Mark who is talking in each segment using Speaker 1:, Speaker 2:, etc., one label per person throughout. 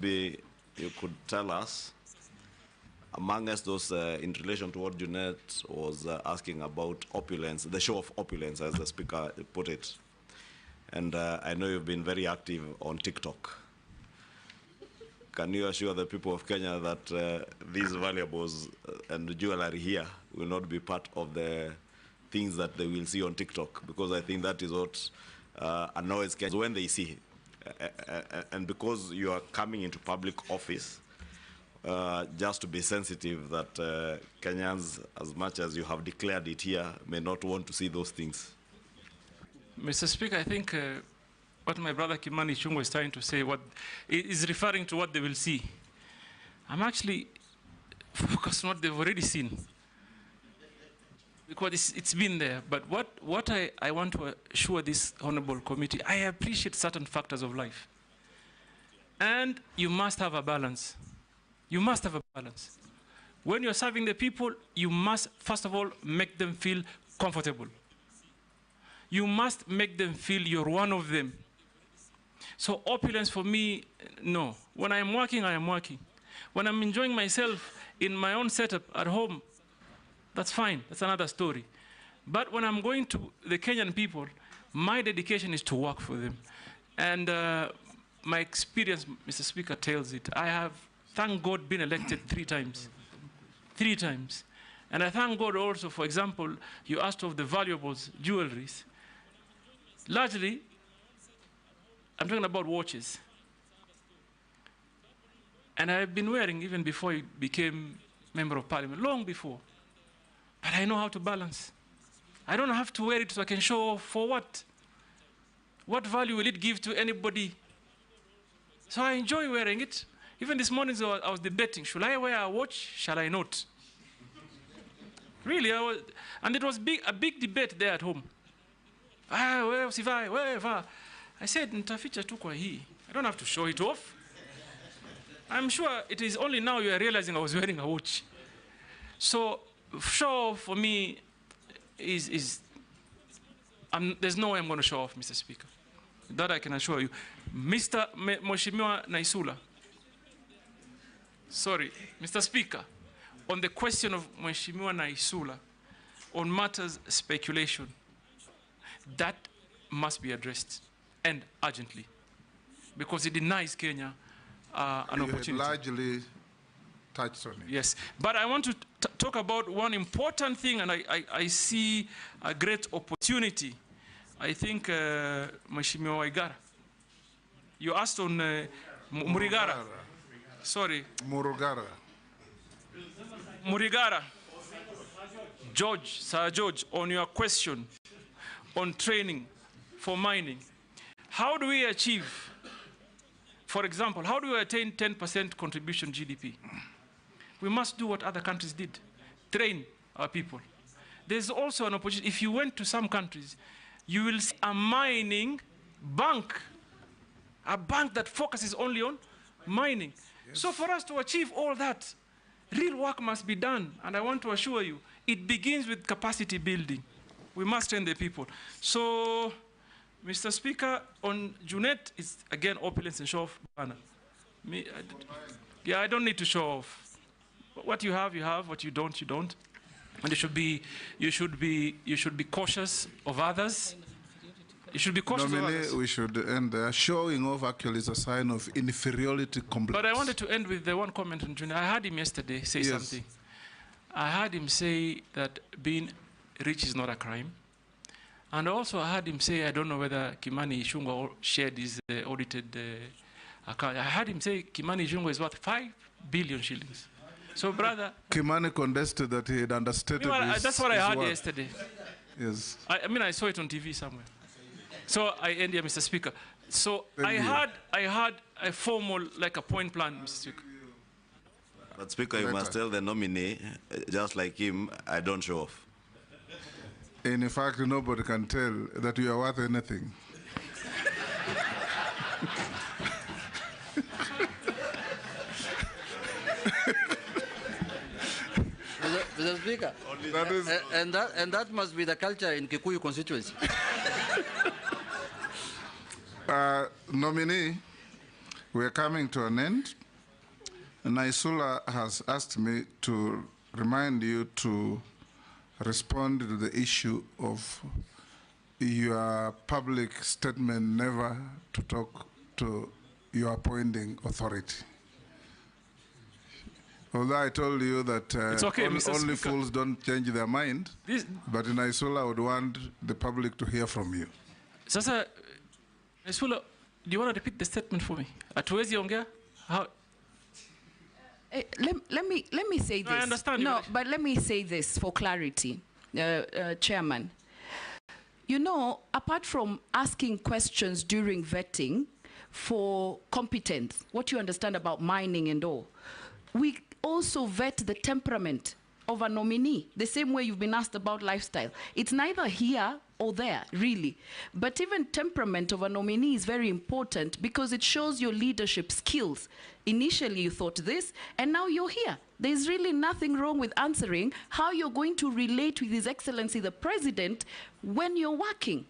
Speaker 1: Maybe you could tell us, amongst those in relation to what Junet was asking about opulence, the show of opulence, as the speaker put it. And I know you've been very active on TikTok. Can you assure the people of Kenya that these valuables and jewelry here will not be part of the things that they will see on TikTok? Because I think that is what annoys Kenyans when they see. And because you are coming into public office, just to be sensitive that Kenyans, as much as you have declared it here, may not want to see those things.
Speaker 2: Mr. Speaker, I think what my brother Kimani Ichungwah is trying to say is referring to what they will see. I'm actually focused on what they've already seen, because it's been there. But what I want to assure this honorable committee, I appreciate certain factors of life. And you must have a balance. You must have a balance. When you're serving the people, you must, first of all, make them feel comfortable. You must make them feel you're one of them. So opulence for me, no. When I am working, I am working. When I'm enjoying myself in my own setup at home, that's fine, that's another story. But when I'm going to the Kenyan people, my dedication is to work for them. And my experience, Mr. Speaker, tells it. I have, thank God, been elected 3 times. 3 times. And I thank God also, for example, you asked of the valuables, jewelries. Largely, I'm talking about watches. And I've been wearing even before I became Member of Parliament, long before. But I know how to balance. I don't have to wear it so I can show off for what? What value will it give to anybody? So I enjoy wearing it. Even this morning I was debating, should I wear a watch, shall I not? Really, and it was a big debate there at home. I said, nitaficha tu kwa hii. I don't have to show it off. I'm sure it is only now you are realizing I was wearing a watch. So show off for me there's no way I'm going to show off, Mr. Speaker. That I can assure you. Mr. Mheshimiwa Naisula. Sorry, Mr. Speaker, on the question of Mheshimiwa Naisula, on matters speculation, that must be addressed, and urgently, because it denies Kenya an opportunity.
Speaker 3: You had largely touched on it.
Speaker 2: Yes, but I want to talk about one important thing, and I see a great opportunity. I think Mheshimiwa Waigara, you asked on Murigara. Sorry. Murigara. Sir George, on your question on training for mining, how do we achieve, for example, how do we attain 10% contribution GDP? We must do what other countries did, train our people. There's also an opportunity. If you went to some countries, you will see a mining bank, a bank that focuses only on mining. Yes. So for us to achieve all that, real work must be done. And I want to assure you, it begins with capacity building. We must train the people. So, Mr. Speaker, on Junet, it's again opulence and show off banner. I don't need to show off. What you have, you have. What you don't, you don't. And you should be cautious of others. You should be cautious of others.
Speaker 3: We should end there. Showing off actually is a sign of inferiority complex.
Speaker 2: But I wanted to end with the one comment on Junet. I heard him yesterday say something. I heard him say that being rich is not a crime. And also I heard him say, I don't know whether Kimani Ichungwah shared his audited account. I heard him say Kimani Ichungwah is worth 5 billion shillings. So brother...
Speaker 3: Kimani contested that he had understated
Speaker 2: that's what I heard yesterday.
Speaker 3: Yes.
Speaker 2: I mean, I saw it on TV somewhere. So I end here, Mr. Speaker. So I had a formal, like a point plan, Mr. Speaker.
Speaker 1: But Speaker, you must tell the nominee, just like him, I don't show off.
Speaker 3: In fact, nobody can tell that you are worth anything.
Speaker 4: Mr. Speaker, and that must be the culture in Kikuyu constituency.
Speaker 3: Nominee, We are coming to an end. Naisula has asked me to remind you to respond to the issue of your public statement never to talk to your appointing authority. Although I told you that
Speaker 2: okay,
Speaker 3: only fools don't change their mind, but in Naisula I would want the public to hear from you.
Speaker 2: Sasa, Naisula, do you want to repeat the statement for me? Hatuwezi ongea? How?
Speaker 5: Let me say this.
Speaker 2: No, I understand.
Speaker 5: No, but let me say this for clarity, Chairman. You know, apart from asking questions during vetting for competence, what you understand about mining and all, we also vet the temperament of a nominee, the same way you've been asked about lifestyle. It's neither here or there, really. But even temperament of a nominee is very important because it shows your leadership skills. Initially you thought this, and now you're here. There's really nothing wrong with answering how you're going to relate with His Excellency the President when you're working.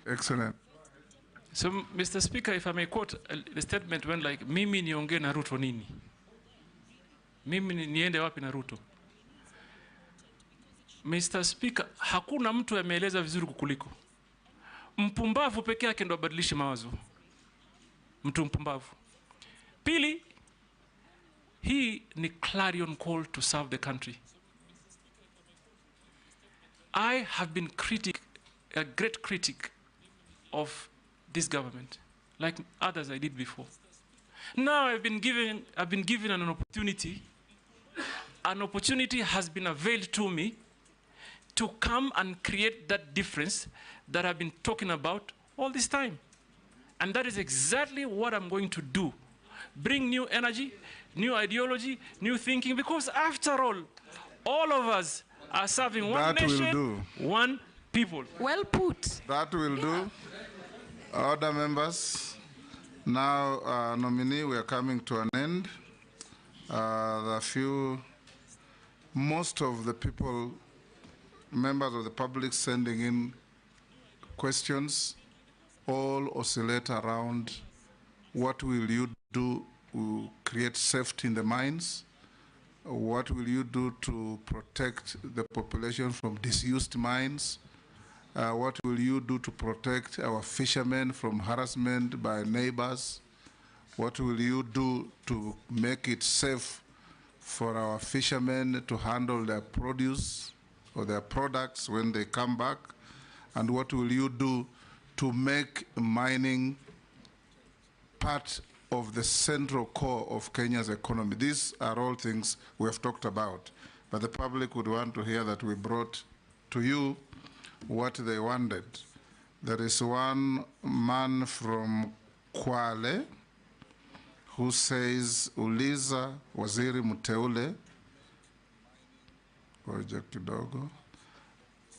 Speaker 3: Excellent.
Speaker 2: So, Mr. Speaker, if I may quote, the statement went like, mimi niongee na Ruto nini? Mimi niende wapi na Ruto? Mr. Speaker, hakuna mtu ameeleza vizuri kukuliko. Mpumbavu peke yake ndo abadilishe mawazo. Mtu mpumbavu. Pili, hii ni clarion call to serve the country. I have been a great critic of this government, like others I did before. Now I've been given an opportunity. An opportunity has been availed to me to come and create that difference that I've been talking about all this time. And that is exactly what I'm going to do. Bring new energy, new ideology, new thinking, because after all of us are serving one nation, one people.
Speaker 5: Well put.
Speaker 3: That will do. Other members, now nominee, we are coming to an end. Most of the people, members of the public sending in questions, all oscillate around what will you do to create safety in the mines? What will you do to protect the population from disused mines? What will you do to protect our fishermen from harassment by neighbors? What will you do to make it safe for our fishermen to handle their produce or their products when they come back? And what will you do to make mining part of the central core of Kenya's economy? These are all things we have talked about, but the public would want to hear that we brought to you what they wanted. There is one man from Kwale who says, uliza waziri mteule, ngoja kidogo,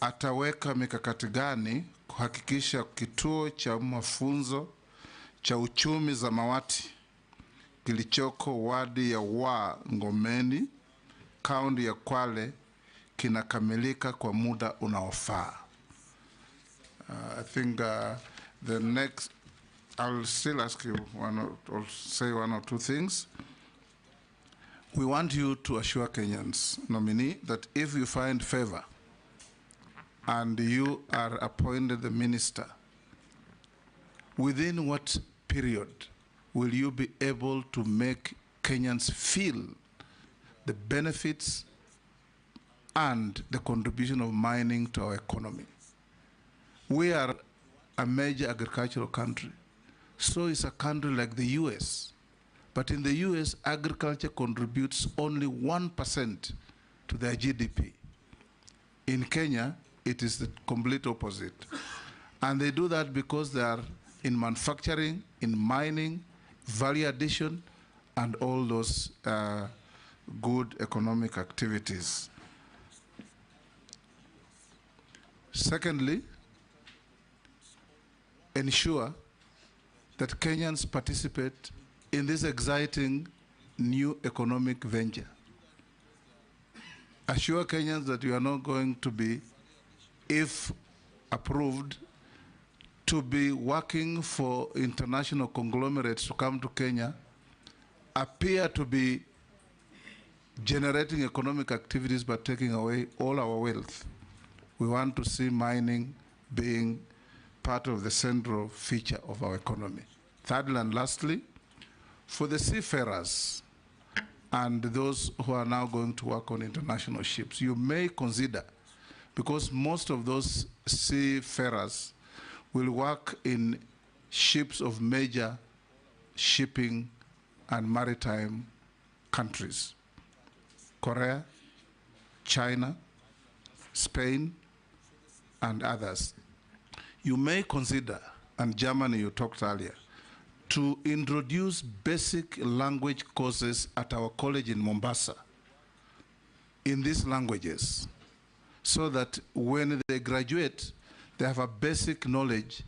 Speaker 3: ataweka mikakati gani kuhakikisha kituo cha mafunzo cha uchumi zamawati kilichoko wadi ya Ngomeni, kaunti ya Kwale, kinakamilika kwa muda unaofaa. I think the next, I'll still ask you or say one or two things. We want you to assure Kenyans, nominee, that if you find favor and you are appointed the minister, within what period will you be able to make Kenyans feel the benefits and the contribution of mining to our economy? We are a major agricultural country. So is a country like the US. But in the US, agriculture contributes only 1% to their GDP. In Kenya, it is the complete opposite. And they do that because they are in manufacturing, in mining, value addition, and all those good economic activities. Secondly, ensure that Kenyans participate in this exciting new economic venture. Assure Kenyans that you are not going to be, if approved, to be working for international conglomerates to come to Kenya appear to be generating economic activities but taking away all our wealth. We want to see mining being part of the central feature of our economy. Thirdly and lastly, for the seafarers and those who are now going to work on international ships, you may consider, because most of those seafarers will work in ships of major shipping and maritime countries: Korea, China, Spain, and others. You may consider, and Germany you talked earlier, to introduce basic language courses at our college in Mombasa in these languages, so that when they graduate, they have a basic knowledge